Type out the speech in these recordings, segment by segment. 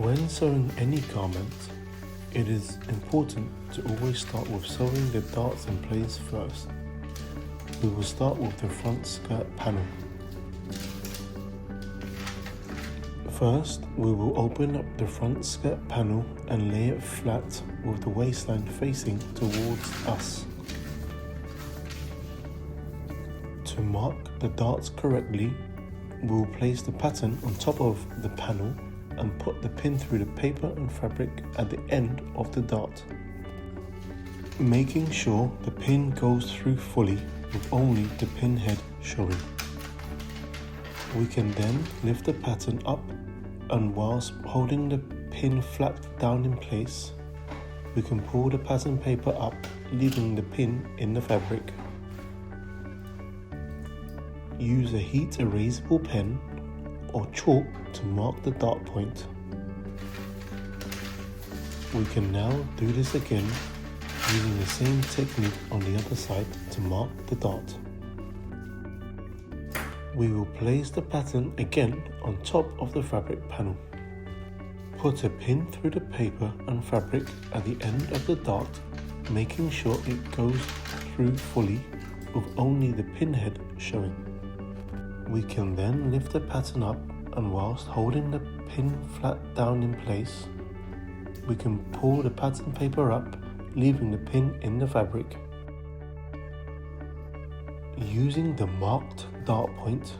When sewing any garment, it is important to always start with sewing the darts in place first. We will start with the front skirt panel. First, we will open up the front skirt panel and lay it flat with the waistline facing towards us. To mark the darts correctly, we will place the pattern on top of the panel and put the pin through the paper and fabric at the end of the dart, making sure the pin goes through fully with only the pin head showing. We can then lift the pattern up, and whilst holding the pin flat down in place, we can pull the pattern paper up, leaving the pin in the fabric. Use a heat erasable pen or chalk to mark the dart point. We can now do this again using the same technique on the other side to mark the dart. We will place the pattern again on top of the fabric panel. Put a pin through the paper and fabric at the end of the dart, making sure it goes through fully with only the pin head showing. We can then lift the pattern up, and whilst holding the pin flat down in place, we can pull the pattern paper up, leaving the pin in the fabric. Using the marked dart point,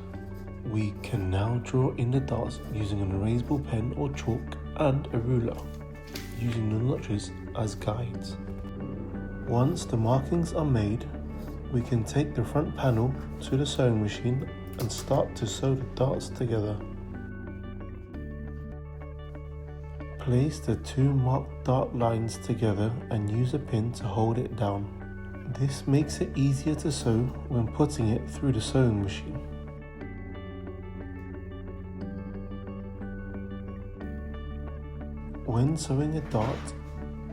we can now draw in the darts using an erasable pen or chalk and a ruler, using the notches as guides. Once the markings are made, we can take the front panel to the sewing machine and start to sew the darts together. Place the two marked dart lines together and use a pin to hold it down. This makes it easier to sew when putting it through the sewing machine. When sewing a dart,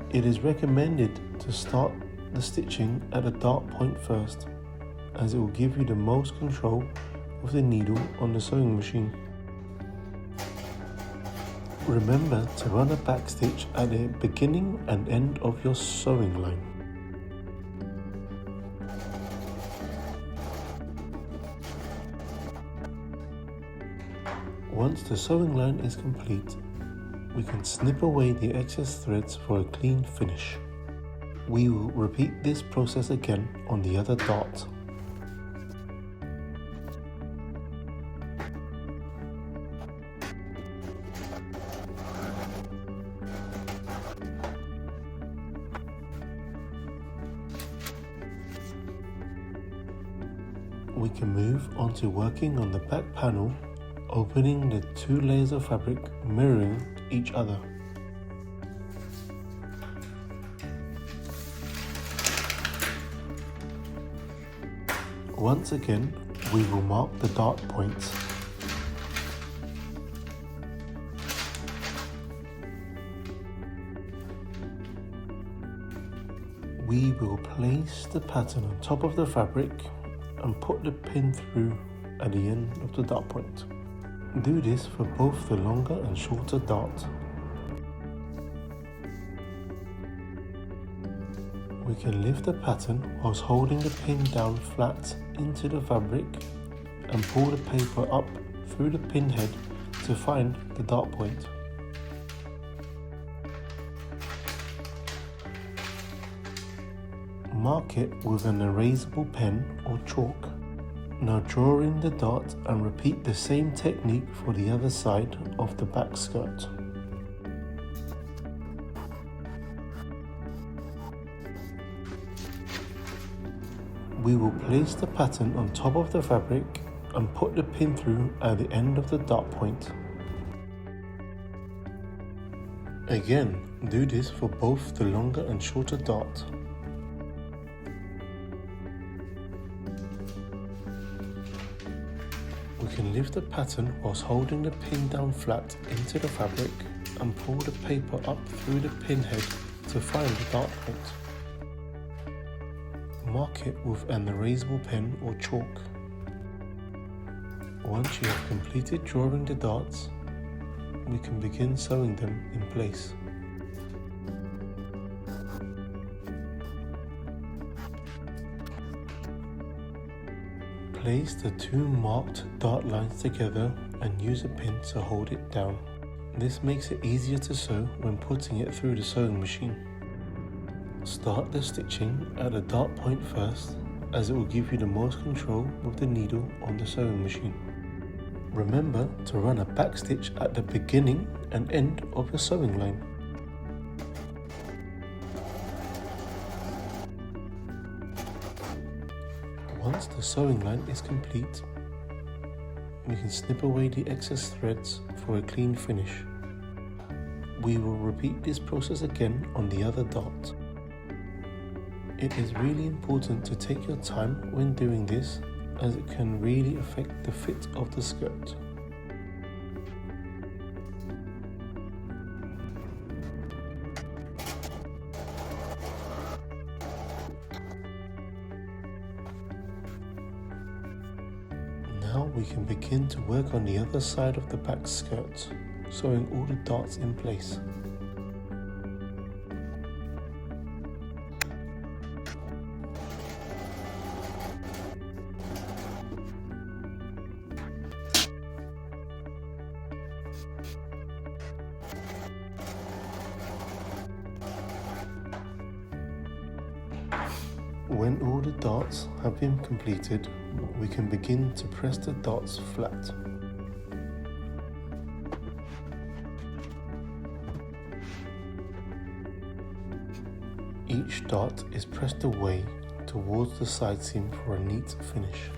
it is recommended to start the stitching at the dart point first, as it will give you the most control of the needle on the sewing machine. Remember to run a back stitch at the beginning and end of your sewing line. Once the sewing line is complete, we can snip away the excess threads for a clean finish. We will repeat this process again on the other dart. We can move on to working on the back panel, opening the two layers of fabric mirroring each other. Once again, we will mark the dart points. We will place the pattern on top of the fabric and put the pin through at the end of the dart point. Do this for both the longer and shorter dart. We can lift the pattern whilst holding the pin down flat into the fabric and pull the paper up through the pin head to find the dart point. Mark it with an erasable pen or chalk. Now draw in the dart and repeat the same technique for the other side of the back skirt. We will place the pattern on top of the fabric and put the pin through at the end of the dart point. Again, do this for both the longer and shorter dart. We can lift the pattern whilst holding the pin down flat into the fabric and pull the paper up through the pin head to find the dart point. Mark it with an erasable pen or chalk. Once you have completed drawing the darts, we can begin sewing them in place. Place the two marked dart lines together and use a pin to hold it down. This makes it easier to sew when putting it through the sewing machine. Start the stitching at the dart point first, as it will give you the most control with the needle on the sewing machine. Remember to run a back stitch at the beginning and end of your sewing line. Once the sewing line is complete, we can snip away the excess threads for a clean finish. We will repeat this process again on the other dart. It is really important to take your time when doing this, as it can really affect the fit of the skirt. Now we can begin to work on the other side of the back skirt, sewing all the darts in place. When all the darts have been completed, we can begin to press the darts flat. Each dart is pressed away towards the side seam for a neat finish.